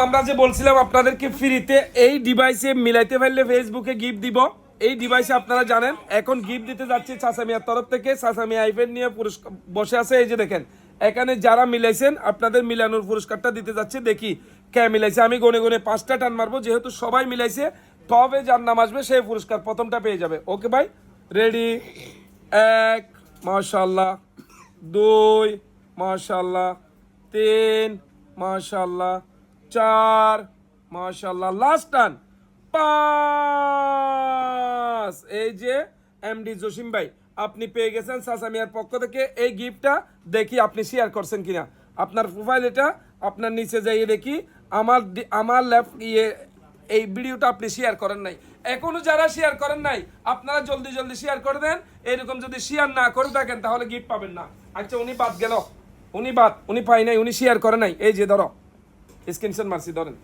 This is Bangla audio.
আমরা যে বলছিলাম আপনাদেরকে ফ্রিতে এই ডিভাইসে মিলাইতে পারলে ফেসবুকে গিফট দিব। এই ডিভাইসে আপনারা জানেন এখন গিফট দিতে যাচ্ছে চাচামিয়ার তরফ থেকে। চাচামিয়া আইপ্যাড নিয়ে পুরস্কার বসে আছে, এই যে দেখেন এখানে যারা মিলাইছেন আপনাদের মিলানোর পুরস্কারটা দিতে যাচ্ছে। দেখি কে মিলাইছে, আমি গনে গনে 5টা টান মারবো, যেহেতু সবাই মিলাইছে তবে যার নাম আসবে সেই পুরস্কার প্রথমটা পেয়ে যাবে। ওকে ভাই, রেডি? 1 মাশাআল্লাহ, 2 মাশাআল্লাহ, 3 মাশাআল্লাহ, 4 মাশাআল্লাহ, লাস্ট টান 5। এই যে এমডি জসিম ভাই আপনি পেয়ে গেছেন চাচামিয়ার পক্ষ থেকে এই গিফটটা। দেখি আপনি শেয়ার করছেন কিনা, আপনার প্রোফাইল এটা, আপনার নিচে যাইয়ে দেখি আমার লেফট এই ভিডিওটা আপনি শেয়ার করেন নাই। এখনো যারা শেয়ার করেন নাই আপনারা জলদি জলদি শেয়ার করে দেন। এরকম যদি শেয়ার না করে থাকেন তাহলে গিফট পাবেন না। আচ্ছা উনি বাদ গেল, উনি পাই নাই, উনি শেয়ার করে নাই। এই যে ধরো স্ক্রিনশট মারছি, ধরেন।